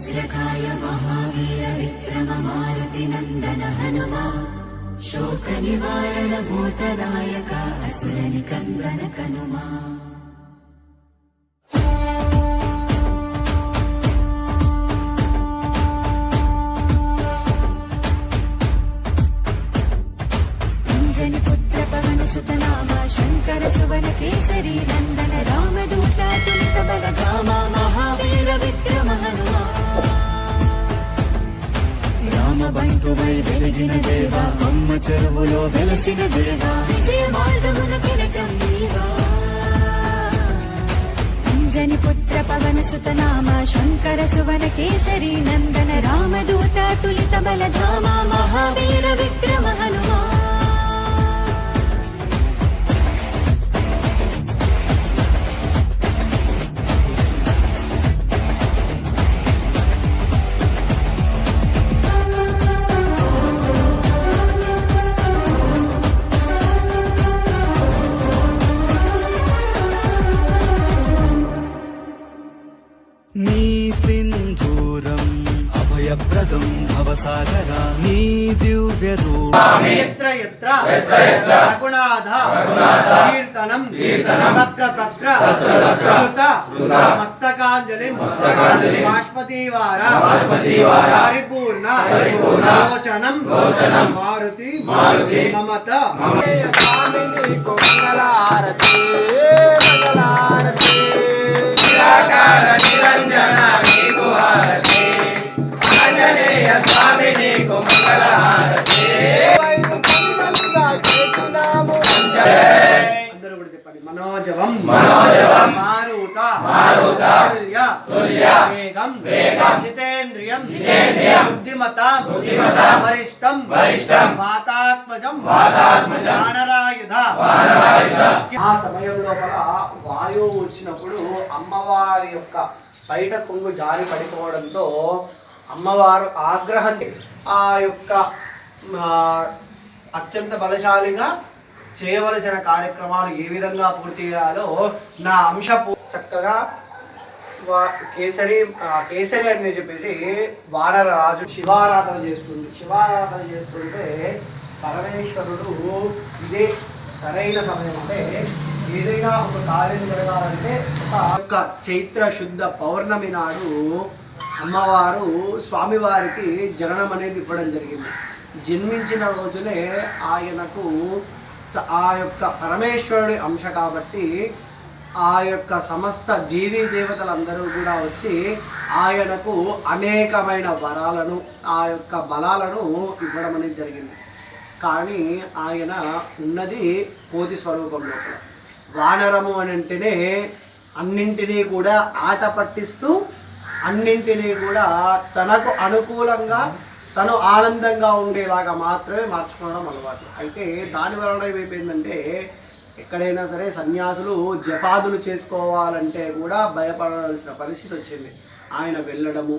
वज्रकाय महावीर विक्रम मारुति नंदन हनुमा शोक निवारण भूतनायक असुर निकंदन कनुमा। अंजनी पुत्र पवन सुत नाम शंकर सुवन केसरी नंदन रामदूत तुलित बलधामा महावीर विक्रम हनुमा। రామబంటువై వెలిగిన దేవా అమ్మ చెరువులో వెలసిన దేవా విజయ మార్గమున కిరటం నీవా। అంజని పుత్ర పవన సుత నామ శంకర సువన కేసరి నందన రామదూత తులిత బలధామ మహావీర విక్రమ హనుమా। నీ సింధూరం అభయప్రదం భవసాగరా నీ దివ్య రూపం యత్ర యత్ర రఘునాథ కీర్తనం తత్ర తత్ర కృత మస్తకాంజలిం బాష్పతివార పరిపూర్ణ లోచనం మారుతి మమత స్వామిని మంగళారతి మంగళారతి నిరంజన నీకు హారతి ఆంజనేయ స్వామి నీకు మంగళహారతి అందరూ కూడా చెప్పండి మనోజవం మారుత తుల్య వేగం జితేంద్రియం బుద్ధిమతాం వరిష్టం వాతాత్మజం వానరాయుధ। ఆ సమయం లోపల వాయువు వచ్చినప్పుడు అమ్మవారి యొక్క బయట కొంగు జారి పడిపోవడంతో అమ్మవారు ఆగ్రహం ఆ యొక్క అత్యంత బలశాలిగా చేయవలసిన కార్యక్రమాలు ఏ విధంగా పూర్తి చేయాలో నా అంశ చక్కగా కేసరి అని చెప్పేసి వానర రాజు శివారాధన చేస్తుంది। శివారాధన చేస్తుంటే పరమేశ్వరుడు ఇదే సరైన సమయం అంటే ఏదైనా ఒక కార్యం జరగాలంటే ఒక చైత్ర శుద్ధ పౌర్ణమి నాడు అమ్మవారు స్వామివారికి జననం అనేది ఇవ్వడం జరిగింది। జన్మించిన రోజునే ఆయనకు ఆ యొక్క పరమేశ్వరుడి అంశ కాబట్టి ఆ యొక్క సమస్త దేవీ దేవతలందరూ కూడా వచ్చి ఆయనకు అనేకమైన వరాలను ఆ యొక్క బలాలను ఇవ్వడం అనేది జరిగింది। కానీ ఆయన ఉన్నది కోతి స్వరూపం లోపల వానరము అని అంటేనే అన్నింటినీ కూడా ఆట పట్టిస్తూ అన్నింటినీ కూడా తనకు అనుకూలంగా తను ఆనందంగా ఉండేలాగా మాత్రమే మార్చుకోవడం అలవాటు। అయితే దాని వలన ఏమైపోయిందంటే ఎక్కడైనా సరే సన్యాసులు జపాదులు చేసుకోవాలంటే కూడా భయపడాల్సిన పరిస్థితి వచ్చింది। ఆయన వెళ్ళడము,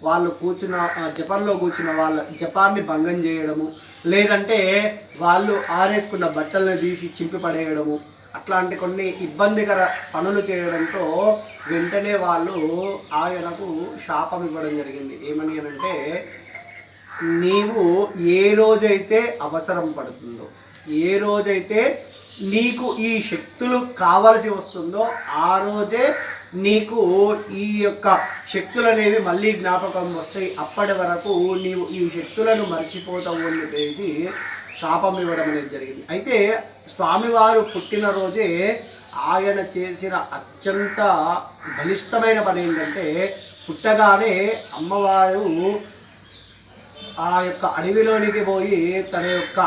వాళ్ళు కూర్చున్న జపంలో కూర్చున్న వాళ్ళ జపాన్ని భంగం చేయడము, లేదంటే వాళ్ళు ఆరేసుకున్న బట్టలను తీసి చింపి పడేయడము, అట్లాంటి కొన్ని ఇబ్బందికర పనులు చేయడంతో వెంటనే వాళ్ళు ఆయనకు శాపం ఇవ్వడం జరిగింది। ఏమని అంటే నీవు ఏ రోజైతే అవసరం పడుతుందో, ఏ రోజైతే నీకు ఈ శక్తులు కావలసి వస్తుందో ఆ రోజే నీకు ఈ యొక్క శక్తులు అనేవి మళ్ళీ జ్ఞాపకం వస్తాయి, అప్పటి వరకు నీవు ఈ శక్తులను మర్చిపోతావు అని చెప్పేసి శాపం ఇవ్వడం అనేది జరిగింది। అయితే స్వామివారు పుట్టినరోజే ఆయన చేసిన అత్యంత బలిష్టమైన పని ఏంటంటే పుట్టగానే అమ్మవారు ఆ యొక్క అడవిలోనికి పోయి తన యొక్క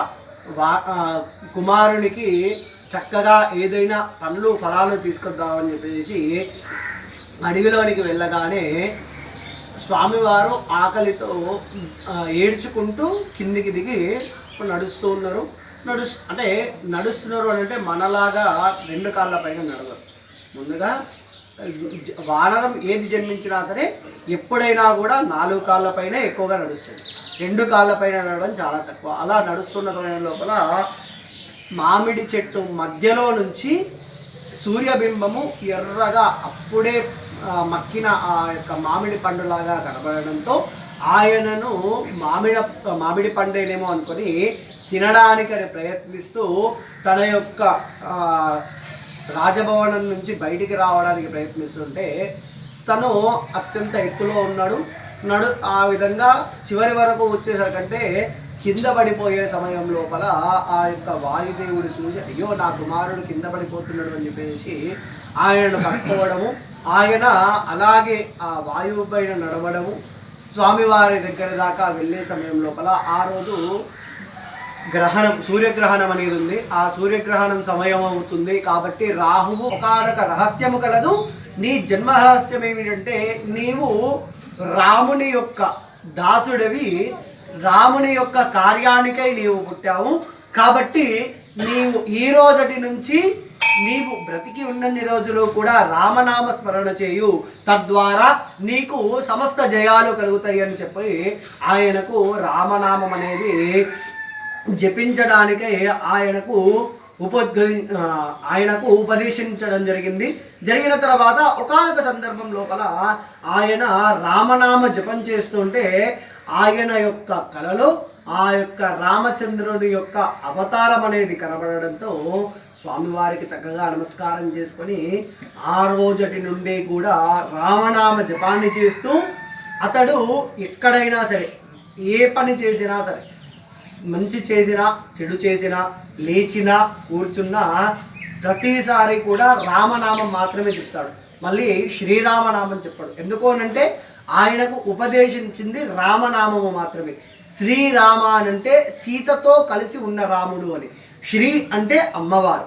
కుమారునికి చక్కగా ఏదైనా పండ్లు ఫలాలు తీసుకొద్దామని చెప్పేసి అడవిలోనికి వెళ్ళగానే స్వామివారు ఆకలితో ఏడ్చుకుంటూ కిందికి దిగి నడుస్తూ ఉన్నారు। అంటే నడుస్తున్నారు అని అంటే మనలాగా రెండు కాళ్ళ పైన నడవరు। ముందుగా వానరం ఏది జన్మించినా సరే ఎప్పుడైనా కూడా 4 కాళ్ళపైనే ఎక్కువగా నడుస్తుంది, 2 కాళ్ళపైన నడవడం చాలా తక్కువ। అలా నడుస్తున్న సమయం లోపల మామిడి చెట్టు మధ్యలో నుంచి సూర్యబింబము ఎర్రగా అప్పుడే మక్కిన ఆ యొక్క మామిడి పండులాగా కనబడడంతో ఆయనను మామిడి పండేనేమో అనుకొని తినడానికి ప్రయత్నిస్తూ తన యొక్క రాజభవనం నుంచి బయటికి రావడానికి ప్రయత్నిస్తుంటే తను అత్యంత ఎత్తులో ఉన్నాడు. ఆ విధంగా చివరి వరకు వచ్చేసరికంటే కింద పడిపోయే సమయం లోపల ఆ యొక్క వాయుదేవుడు చూసి అయ్యో నా కుమారుడు కింద పడిపోతున్నాడు అని చెప్పేసి ఆయనను పట్టుకోవడము, ఆయన అలాగే ఆ వాయువు పైన నడవడము, స్వామివారి దగ్గర దాకా వెళ్ళే సమయం లోపల ఆ రోజు గ్రహణం, సూర్యగ్రహణం అనేది ఉంది. ఆ సూర్యగ్రహణం సమయం అవుతుంది కాబట్టి రాహువు ఒకానొక రహస్యము కలదు. నీ జన్మ రహస్యం ఏమిటంటే నీవు రాముని యొక్క దాసుడివి, రాముని యొక్క కార్యానికై నీవు పుట్టావు కాబట్టి నీవు ఈ రోజటి నుంచి నీవు బ్రతికి ఉన్నన్ని రోజులు కూడా రామనామ స్మరణ చేయు, తద్వారా నీకు సమస్త జయాలు కలుగుతాయి అని చెప్పి ఆయనకు రామనామం అనేది జపించడానికై ఆయనకు ఉపదేశించడం జరిగింది. జరిగిన తర్వాత ఒకానొక సందర్భం లోపల ఆయన రామనామ జపం చేస్తుంటే ఆయన యొక్క కలలో ఆ యొక్క రామచంద్రుడి యొక్క అవతారం అనేది కనబడడంతో స్వామివారికి చక్కగా నమస్కారం చేసుకొని ఆ రోజటి నుండి కూడా రామనామ జపాన్ని చేస్తూ అతడు ఎక్కడైనా సరే ఏ పని చేసినా సరే, మంచి చేసినా చెడు చేసినా లేచినా కూర్చున్నా ప్రతిసారి కూడా రామనామం మాత్రమే చెప్తాడు, మళ్ళీ శ్రీరామనామం చెప్పాడు. ఎందుకు అనంటే ఆయనకు ఉపదేశించింది రామనామము మాత్రమే. శ్రీరామ అనంటే సీతతో కలిసి ఉన్న రాముడు అని, శ్రీ అంటే అమ్మవారు.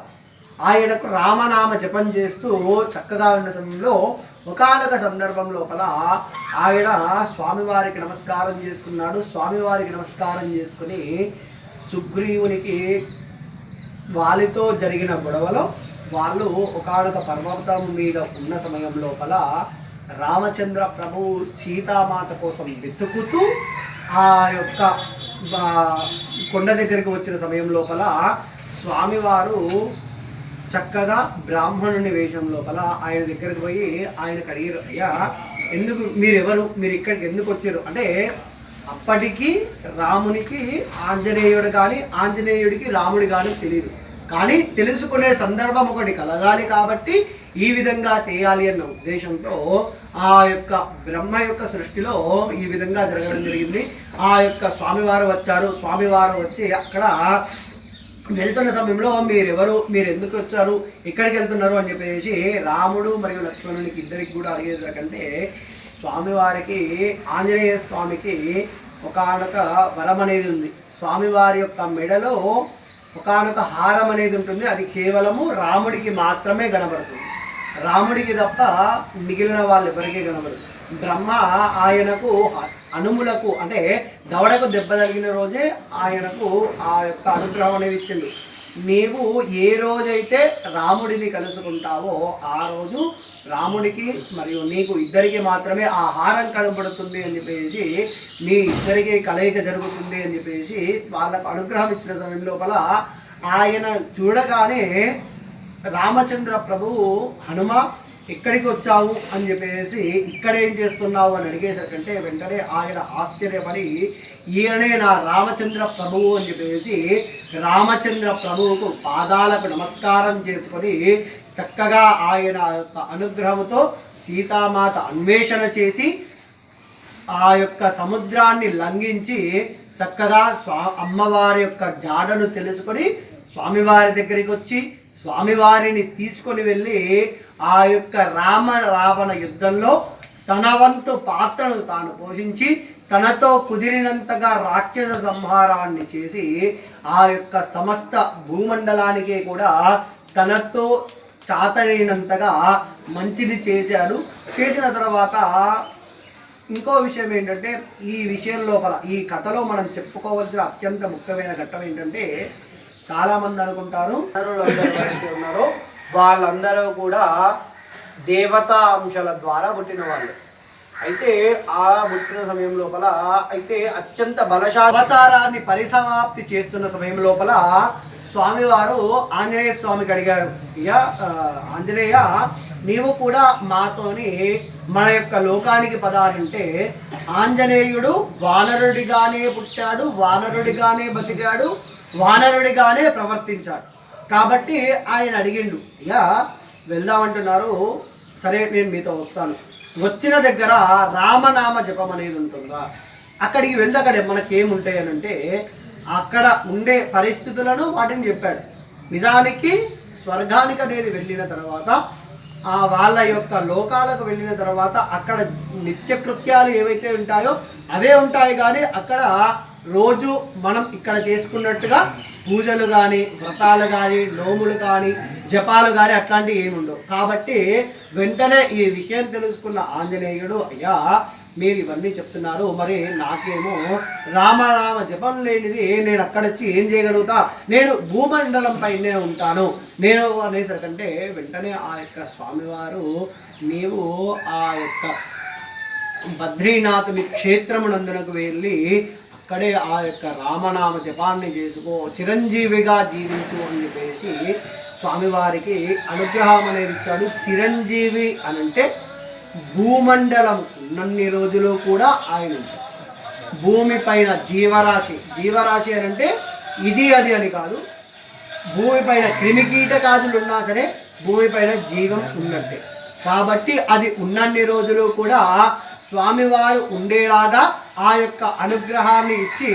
ఆయనకు రామనామ జపం చేస్తూ చక్కగా ఉండటంలో ఒకానొక సందర్భం లోపల ఆయన స్వామివారికి నమస్కారం చేసుకున్నాడు. స్వామివారికి నమస్కారం చేసుకుని సుగ్రీవునికి వాళ్ళతో జరిగిన గొడవలో వాళ్ళు ఒకానొక పర్వతం మీద ఉన్న సమయం లోపల రామచంద్ర ప్రభు సీతామాత కోసం వెతుకుతూ ఆ యొక్క కొండ దగ్గరికి వచ్చిన సమయం లోపల స్వామివారు చక్కగా బ్రాహ్మణుని వేషం లోపల ఆయన దగ్గరికి పోయి ఆయనకు అడిగారు, అయ్యా ఎందుకు మీరెవరు, మీరు ఇక్కడికి ఎందుకు వచ్చారు అంటే అప్పటికి రామునికి ఆంజనేయుడు కానీ ఆంజనేయుడికి రాముడు కానీ తెలియదు, కానీ తెలుసుకునే సందర్భం ఒకటి కలగాలి కాబట్టి ఈ విధంగా చేయాలి అన్న ఉద్దేశంతో ఆ యొక్క బ్రహ్మ యొక్క సృష్టిలో ఈ విధంగా జరగడం జరిగింది. ఆ యొక్క స్వామివారు వచ్చారు. స్వామివారు వచ్చి అక్కడ వెళ్తున్న సమయంలో మీరెవరు, మీరు ఎందుకు వచ్చారు, ఎక్కడికి వెళ్తున్నారు అని చెప్పేసి రాముడు మరియు లక్ష్మణునికి ఇద్దరికి కూడా అడిగేసరికంటే స్వామివారికి ఆంజనేయ స్వామికి ఒకానొక వరం అనేది ఉంది. స్వామివారి యొక్క మెడలో ఒకానొక హారం అనేది ఉంటుంది, అది కేవలము రాముడికి మాత్రమే కనబడుతుంది, రాముడికి తప్ప మిగిలిన వాళ్ళు ఎవరికీ కనబడదు. బ్రహ్మ ఆయనకు అనుములకు అంటే దవడకు దెబ్బ తగిలిన రోజే ఆయనకు ఆ యొక్క అనుగ్రహం అనేది ఇచ్చింది. నీవు ఏ రోజైతే రాముడిని కలుసుకుంటావో ఆ రోజు రాముడికి మరియు నీకు ఇద్దరికి మాత్రమే ఆ హారం కనబడుతుంది అని చెప్పేసి మీ ఇద్దరికి కలయిక జరుగుతుంది అని చెప్పేసి వాళ్ళకు అనుగ్రహం ఇచ్చిన సమయం లోపల ఆయన చూడగానే రామచంద్ర ప్రభువు హనుమ ఎక్కడికి వచ్చావు అని చెప్పేసి ఇక్కడ ఏం చేస్తున్నావు అని అడిగేసరికంటే వెంటనే ఆయన ఆశ్చర్యపడి ఈయనే నా రామచంద్ర ప్రభువు అని చెప్పేసి రామచంద్ర ప్రభువుకు పాదాలకు నమస్కారం చేసుకొని చక్కగా ఆయన యొక్క అనుగ్రహంతో సీతామాత అన్వేషణ చేసి ఆ యొక్క సముద్రాన్ని లంఘించి చక్కగా అమ్మవారి యొక్క జాడను తెలుసుకొని స్వామివారి దగ్గరికి వచ్చి స్వామివారిని తీసుకొని వెళ్ళి ఆ యొక్క రామ రావణ యుద్ధంలో తన వంతు పాత్రను తాను పోషించి తనతో కుదిరినంతగా రాక్షస సంహారాన్ని చేసి ఆ యొక్క సమస్త భూమండలానికి కూడా తనతో చాతనైనంతగా మంచిని చేశాడు. చేసిన తర్వాత ఇంకో విషయం ఏంటంటే ఈ విషయం లోపల ఈ కథలో మనం చెప్పుకోవాల్సిన అత్యంత ముఖ్యమైన ఘట్టం ఏంటంటే చాలామంది అనుకుంటారు ఎవరైతే ఉన్నారో వాళ్ళందరూ కూడా దేవతా అంశాల ద్వారా పుట్టిన వాళ్ళు. అయితే ఆ పుట్టిన సమయం లోపల అయితే అత్యంత బలశాలి అవతారాన్ని పరిసమాప్తి చేస్తున్న సమయం లోపల స్వామివారు ఆంజనేయ స్వామికి అడిగారు, అయ్యా ఆంజనేయ నీవు కూడా మాతోని మన యొక్క లోకానికి పదాలంటే ఆంజనేయుడు వానరుడిగానే పుట్టాడు, వానరుడిగానే బతికాడు, వానరుడిగానే ప్రవర్తించాడు. కాబట్టి ఆయన అడిగిండు, అయ్యా వెళ్దామంటున్నారు, సరే నేను మీతో వస్తాను. వచ్చిన దగ్గర రామనామ జపం అనేది ఉంటుందా? అక్కడికి వెళ్తే అక్కడ మనకేముంటాయి అని అంటే అక్కడ ఉండే పరిస్థితులను వాటిని చెప్పాడు. నిజానికి స్వర్గానికి అనేది వెళ్ళిన తర్వాత వాళ్ళ యొక్క లోకాలకు వెళ్ళిన తర్వాత అక్కడ నిత్యకృత్యాలు ఏవైతే ఉంటాయో అవే ఉంటాయి. కానీ అక్కడ రోజు మనం ఇక్కడ చేసుకున్నట్టుగా పూజలు కానీ, వ్రతాలు కానీ, నోములు కానీ, జపాలు కానీ అట్లాంటివి ఏమి ఉండవు. కాబట్టి వెంటనే ఈ విషయం తెలుసుకున్న ఆంజనేయుడు, అయ్యా మీరు ఇవన్నీ చెప్తున్నారు, మరి నాకేమో రామనామ జపం లేనిది నేను అక్కడొచ్చి ఏం చేయగలుగుతా, నేను భూమండలం పైనే ఉంటాను నేను అనేసరికంటే వెంటనే ఆ యొక్క స్వామివారు, నీవు ఆ యొక్క బద్రీనాథుని క్షేత్రమునందునకు వెళ్ళి అక్కడే ఆ యొక్క రామనామ జపాన్ని చేసుకో, చిరంజీవిగా జీవించు అని చెప్పేసి స్వామివారికి అనుగ్రహం అనేది ఇచ్చాడు. చిరంజీవి అనంటే భూమండలం ఉన్నన్ని రోజులు కూడా ఆయన ఉంటాడు. భూమి పైన జీవరాశి, జీవరాశి అని అంటే ఇది అది అని కాదు, భూమిపైన క్రిమికీటకాదులు ఉన్నా సరే భూమిపైన జీవం ఉన్నట్టే. కాబట్టి అది ఉన్నన్ని రోజులు కూడా స్వామివారు ఉండేలాగా ఆ యొక్క అనుగ్రహాన్ని ఇచ్చి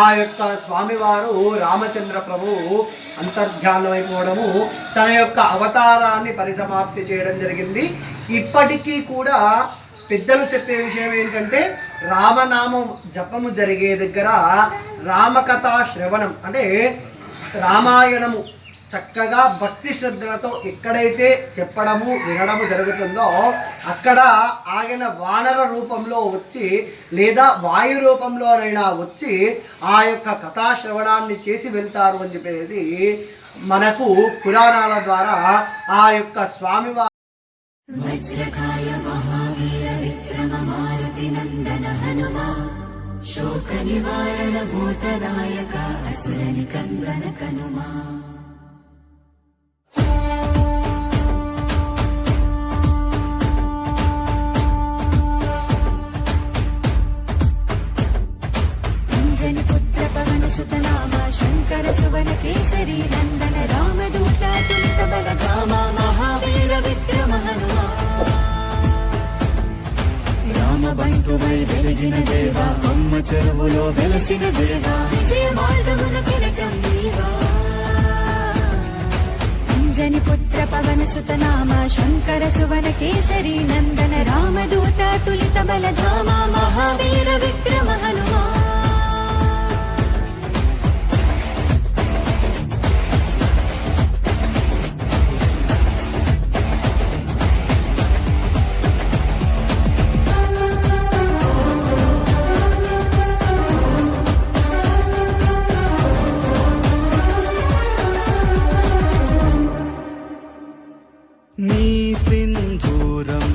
ఆ యొక్క స్వామివారు రామచంద్ర ప్రభువు అంతర్ధ్యానమైపోవడము, తన యొక్క అవతారాన్ని పరిసమాప్తి చేయడం జరిగింది. ఇప్పటికీ కూడా పెద్దలు చెప్పే విషయం ఏంటంటే రామనామం జపము జరిగే దగ్గర రామకథా శ్రవణం అంటే రామాయణము చక్కగా భక్తి శ్రద్ధలతో ఎక్కడైతే చెప్పడము వినడము జరుగుతుందో అక్కడ ఆయన వానర రూపంలో వచ్చి లేదా వాయు రూపంలోనైనా వచ్చి ఆ యొక్క కథాశ్రవణాన్ని చేసి వెళ్తారు అని చెప్పేసి మనకు పురాణాల ద్వారా ఆ యొక్క స్వామివారి వజ్రకాయ మహావీర విక్రమ మారుతి నందన హనుమా శోక నివారణ భూతనాయక అసుర నికందన కనుమా. అంజని పుత్ర పవన సుతనామ శంకర సువన కేసరి నందన రామదూత తులిత బలధామ మహావీర విక్రమ హనుమా. రామబంటువై వెలిగిన దేవా, అమ్మ చెరువులో వెలసిన దేవా, విజయ మార్గమున కిరటం నీవా. అంజని పుత్ర పవన సుతనామ శంకర సువన కేసరి నందన రామదూత తులిత బలధామ మహావీర విక్రమ హనుమా. నీ సింధూరం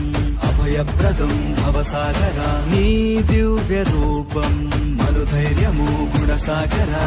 అభయప్రదం భవసాగరా, నీ దివ్య రూపం మరుధైర్యము గుణసాగరా.